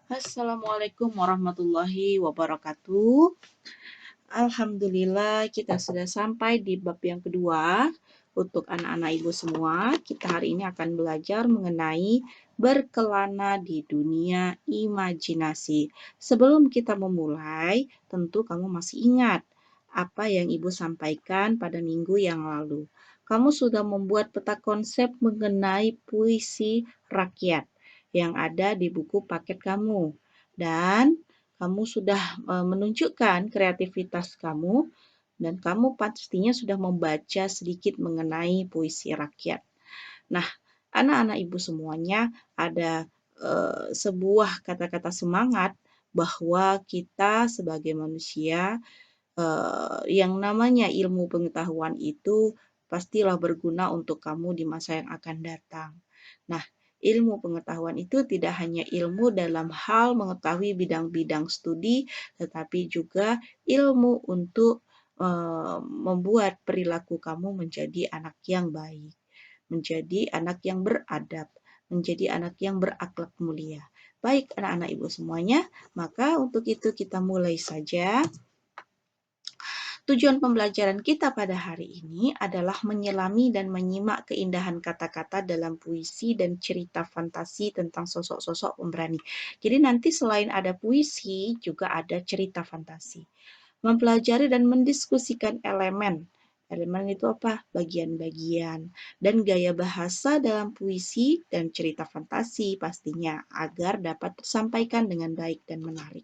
Assalamualaikum warahmatullahi wabarakatuh. Alhamdulillah kita sudah sampai di bab yang kedua. Untuk anak-anak ibu semua, kita hari ini akan belajar mengenai berkelana di dunia imajinasi. Sebelum kita memulai, tentu kamu masih ingat apa yang ibu sampaikan pada minggu yang lalu. Kamu sudah membuat peta konsep mengenai puisi rakyat yang ada di buku paket kamu. Dan kamu sudah menunjukkan kreativitas kamu dan kamu pastinya sudah membaca sedikit mengenai puisi rakyat. Nah, anak-anak ibu semuanya ada sebuah kata-kata semangat bahwa kita sebagai manusia yang namanya ilmu pengetahuan itu pastilah berguna untuk kamu di masa yang akan datang. Nah, ilmu pengetahuan itu tidak hanya ilmu dalam hal mengetahui bidang-bidang studi, tetapi juga ilmu untuk membuat perilaku kamu menjadi anak yang baik, menjadi anak yang beradab, menjadi anak yang berakhlak mulia. Baik anak-anak ibu semuanya, maka untuk itu kita mulai saja. Tujuan pembelajaran kita pada hari ini adalah menyelami dan menyimak keindahan kata-kata dalam puisi dan cerita fantasi tentang sosok-sosok pemberani. Jadi nanti selain ada puisi, juga ada cerita fantasi. Mempelajari dan mendiskusikan elemen. Elemen itu apa? Bagian-bagian dan gaya bahasa dalam puisi dan cerita fantasi pastinya agar dapat tersampaikan dengan baik dan menarik.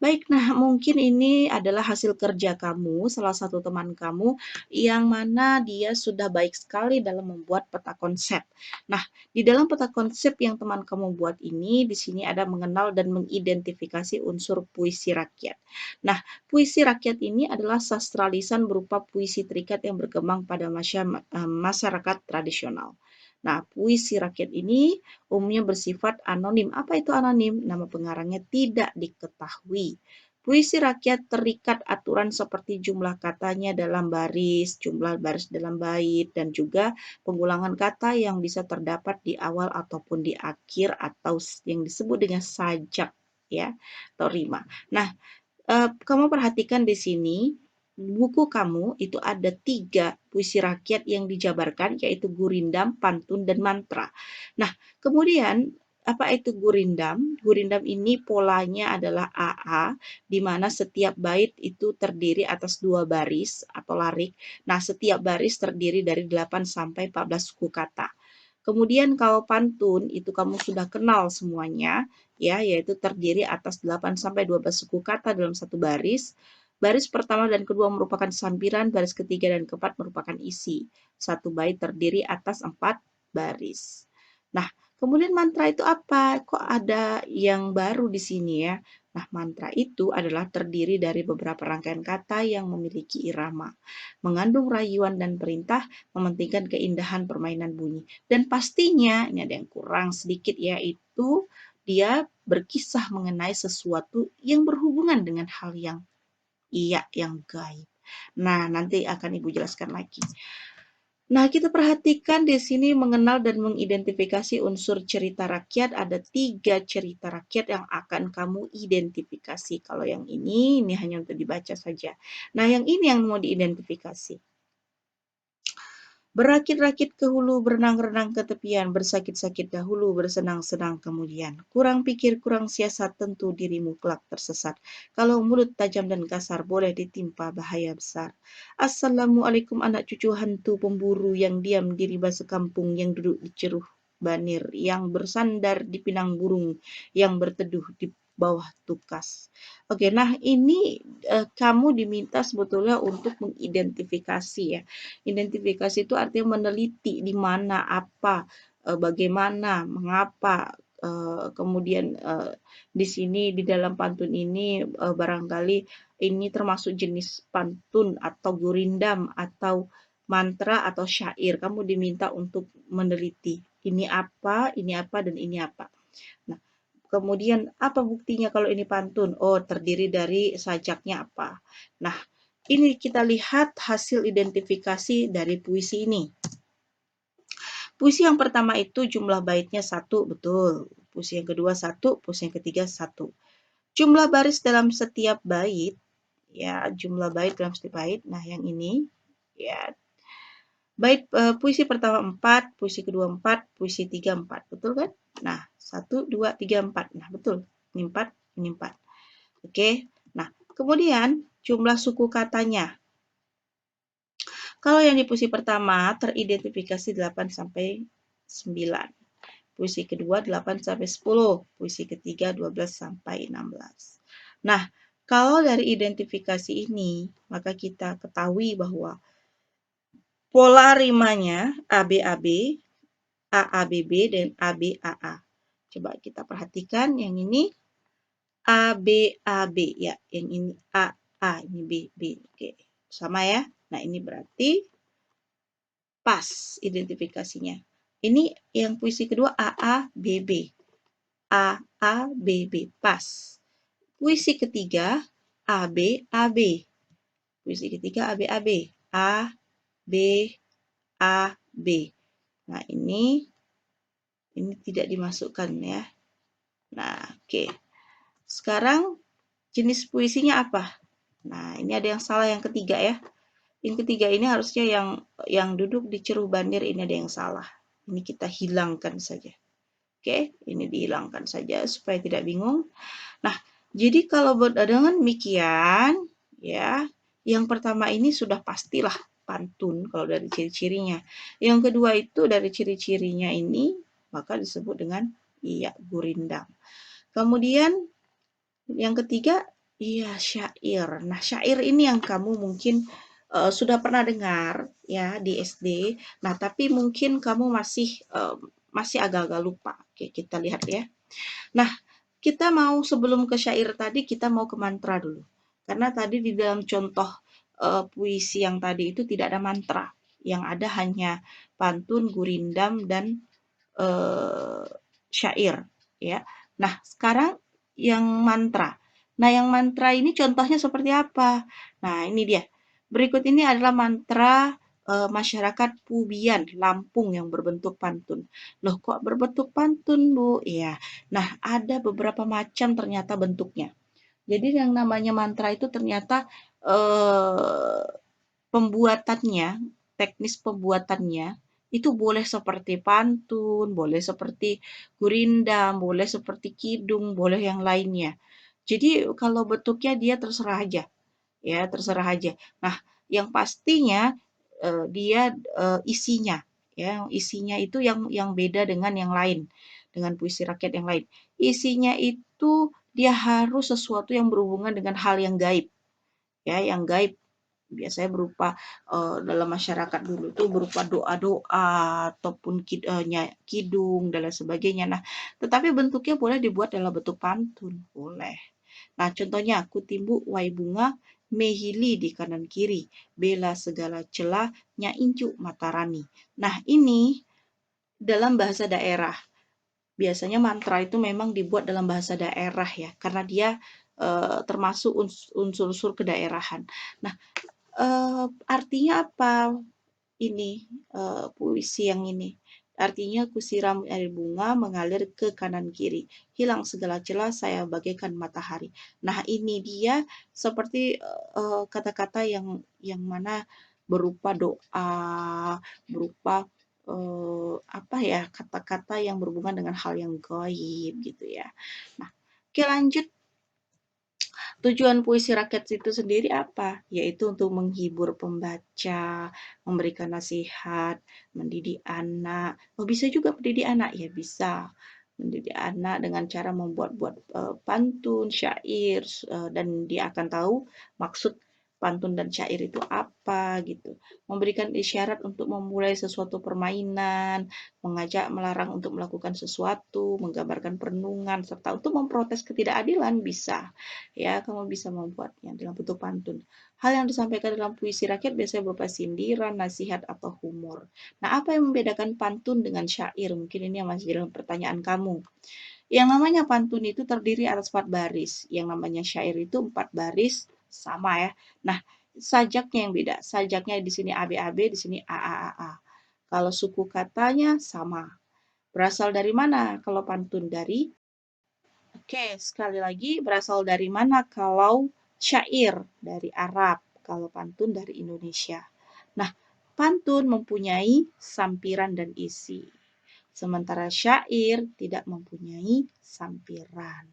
Baik, nah mungkin ini adalah hasil kerja kamu, salah satu teman kamu yang mana dia sudah baik sekali dalam membuat peta konsep. Nah, di dalam peta konsep yang teman kamu buat ini, di sini ada mengenal dan mengidentifikasi unsur puisi rakyat. Nah, puisi rakyat ini adalah sastra lisan berupa puisi terikat yang berkembang pada masyarakat tradisional. Nah, puisi rakyat ini umumnya bersifat anonim. Apa itu anonim? Nama pengarangnya tidak diketahui. Puisi rakyat terikat aturan seperti jumlah katanya dalam baris, jumlah baris dalam bait, dan juga pengulangan kata yang bisa terdapat di awal ataupun di akhir atau yang disebut dengan sajak ya atau rima. Nah, kamu perhatikan di sini buku kamu itu ada 3 puisi rakyat yang dijabarkan, yaitu gurindam, pantun, dan mantra. Nah, kemudian apa itu gurindam? Gurindam ini polanya adalah AA, di mana setiap bait itu terdiri atas 2 baris atau larik. Nah, setiap baris terdiri dari 8 sampai 14 suku kata. Kemudian kalau pantun itu kamu sudah kenal semuanya, ya, yaitu terdiri atas 8 sampai 12 suku kata dalam satu baris. Baris pertama dan kedua merupakan sampiran, baris ketiga dan keempat merupakan isi. Satu bait terdiri atas 4 baris. Nah, kemudian mantra itu apa? Kok ada yang baru di sini ya? Nah, mantra itu adalah terdiri dari beberapa rangkaian kata yang memiliki irama, mengandung rayuan dan perintah, mementingkan keindahan permainan bunyi. Dan pastinya, ini ada yang kurang sedikit yaitu dia berkisah mengenai sesuatu yang berhubungan dengan hal yang yang gaib. Nah, nanti akan Ibu jelaskan lagi. Nah, kita perhatikan di sini mengenal dan mengidentifikasi unsur cerita rakyat. Ada 3 cerita rakyat yang akan kamu identifikasi. Kalau yang ini hanya untuk dibaca saja. Nah, yang ini yang mau diidentifikasi. Berakit-rakit ke hulu, berenang-renang ke tepian, bersakit-sakit dahulu, bersenang-senang kemudian. Kurang pikir, kurang siasat, tentu dirimu kelak tersesat. Kalau mulut tajam dan kasar, boleh ditimpa bahaya besar. Assalamualaikum anak cucu hantu pemburu yang diam di riba sekampung, yang duduk di ceruh banir, yang bersandar di pinang burung, yang berteduh di bawah tukas. Oke, nah ini kamu diminta sebetulnya untuk mengidentifikasi ya. Identifikasi itu artinya meneliti di mana, apa, bagaimana, mengapa, kemudian di sini di dalam pantun ini barangkali ini termasuk jenis pantun atau gurindam atau mantra atau syair. Kamu diminta untuk meneliti ini apa, dan ini apa. Nah, kemudian apa buktinya kalau ini pantun? Oh, terdiri dari sajaknya apa. Nah, ini kita lihat hasil identifikasi dari puisi ini. Puisi yang pertama itu jumlah baitnya 1, betul. puisi yang kedua 1, puisi yang ketiga 1. Jumlah baris dalam setiap bait, ya, jumlah bait dalam setiap bait. Nah, yang ini, ya, puisi pertama 4, puisi kedua 4, puisi 3 4. Betul kan? Nah, 1, 2, 3, 4. Nah, betul. Ini 4, ini 4. Oke. Nah, kemudian jumlah suku katanya. Kalau yang di puisi pertama teridentifikasi 8 sampai 9. Puisi kedua 8 sampai 10. Puisi ketiga 12 sampai 16. Nah, kalau dari identifikasi ini, maka kita ketahui bahwa pola rimanya ABAB, AABB, dan ABAA. Coba kita perhatikan yang ini ABAB ya, yang ini AA, ini B. Oke, sama ya. Nah, ini berarti pas identifikasinya. Ini yang puisi kedua AABB. AABB, pas. Puisi ketiga ABAB. Puisi ketiga ABAB. A, B, A, B. Nah, ini tidak dimasukkan ya. Nah, oke. Sekarang jenis puisinya apa? Nah, ini ada yang salah yang ketiga ya. Yang ketiga ini harusnya yang duduk di ceruh bandir, ini ada yang salah. Ini kita hilangkan saja. Oke, ini dihilangkan saja supaya tidak bingung. Nah, jadi kalau dengan demikian, ya, yang pertama ini sudah pastilah pantun kalau dari ciri-cirinya. Yang kedua itu dari ciri-cirinya ini, maka disebut dengan iya gurindam. Kemudian yang ketiga, iya syair. Nah, syair ini yang kamu mungkin sudah pernah dengar ya di SD. Nah, tapi mungkin kamu masih agak-agak lupa. Oke, kita lihat ya. Nah, kita mau sebelum ke syair tadi, kita mau ke mantra dulu. Karena tadi di dalam contoh puisi yang tadi itu tidak ada mantra. Yang ada hanya pantun, gurindam, dan syair. Ya. Nah, sekarang yang mantra. Nah, yang mantra ini contohnya seperti apa? Nah, ini dia. Berikut ini adalah mantra masyarakat Pubian, Lampung yang berbentuk pantun. Loh, kok berbentuk pantun, Bu? Iya. Nah, ada beberapa macam ternyata bentuknya. Jadi yang namanya mantra itu ternyata pembuatannya, teknis pembuatannya itu boleh seperti pantun, boleh seperti gurindam, boleh seperti kidung, boleh yang lainnya. Jadi kalau bentuknya dia terserah aja, ya terserah aja. Nah, yang pastinya dia isinya, ya isinya itu yang beda dengan yang lain, dengan puisi rakyat yang lain. Isinya itu dia harus sesuatu yang berhubungan dengan hal yang gaib, ya yang gaib biasanya berupa dalam masyarakat dulu itu berupa doa-doa ataupun kidung dan lain sebagainya. Nah, tetapi bentuknya boleh dibuat dalam bentuk pantun, boleh. Nah, contohnya kutimbu wai bunga mehili di kanan kiri, bela segala celah nyaincu matarani. Nah, ini dalam bahasa daerah. Biasanya mantra itu memang dibuat dalam bahasa daerah ya, karena dia termasuk unsur-unsur kedaerahan. Nah, artinya apa ini puisi yang ini? Artinya kusiram air bunga mengalir ke kanan kiri, hilang segala celah saya bagaikan matahari. Nah, ini dia seperti kata-kata yang mana berupa doa, berupa apa ya, kata-kata yang berhubungan dengan hal yang gaib gitu ya. Nah, oke lanjut. Tujuan puisi rakyat itu sendiri apa? Yaitu untuk menghibur pembaca, memberikan nasihat, mendidik anak. Oh, bisa juga mendidik anak? Ya bisa. Mendidik anak dengan cara membuat-buat pantun, syair, dan dia akan tahu maksud pantun dan syair itu apa gitu. Memberikan isyarat untuk memulai sesuatu permainan, mengajak melarang untuk melakukan sesuatu, menggambarkan perenungan, serta untuk memprotes ketidakadilan bisa. Ya, kamu bisa membuatnya dalam bentuk pantun. Hal yang disampaikan dalam puisi rakyat biasanya berupa sindiran, nasihat, atau humor. Nah, apa yang membedakan pantun dengan syair? Mungkin ini yang masih dalam pertanyaan kamu. Yang namanya pantun itu terdiri atas 4 baris. Yang namanya syair itu 4 baris, sama ya. Nah, sajaknya yang beda. Sajaknya di sini ABAB, di sini AAAA. Kalau suku katanya sama. Berasal dari mana kalau pantun? Oke, sekali lagi berasal dari mana kalau syair? Dari Arab, kalau pantun dari Indonesia. Nah, pantun mempunyai sampiran dan isi, sementara syair tidak mempunyai sampiran.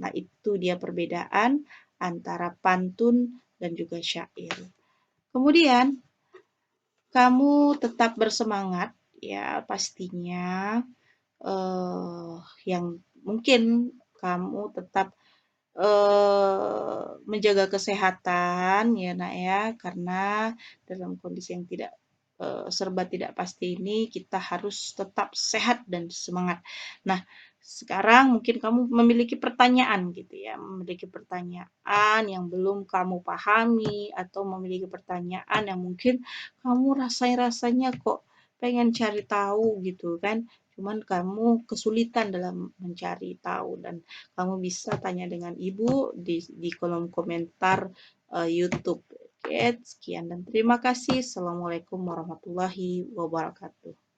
Nah, itu dia perbedaan antara pantun dan juga syair. Kemudian, kamu tetap bersemangat ya pastinya, eh, yang mungkin kamu tetap menjaga kesehatan ya Nak ya, karena dalam kondisi yang serba tidak pasti ini kita harus tetap sehat dan semangat. Nah, sekarang mungkin kamu memiliki pertanyaan gitu ya, memiliki pertanyaan yang belum kamu pahami atau memiliki pertanyaan yang mungkin kamu rasanya kok pengen cari tahu gitu kan, cuman kamu kesulitan dalam mencari tahu dan kamu bisa tanya dengan Ibu di kolom komentar YouTube. Oke, sekian dan terima kasih. Assalamualaikum warahmatullahi wabarakatuh.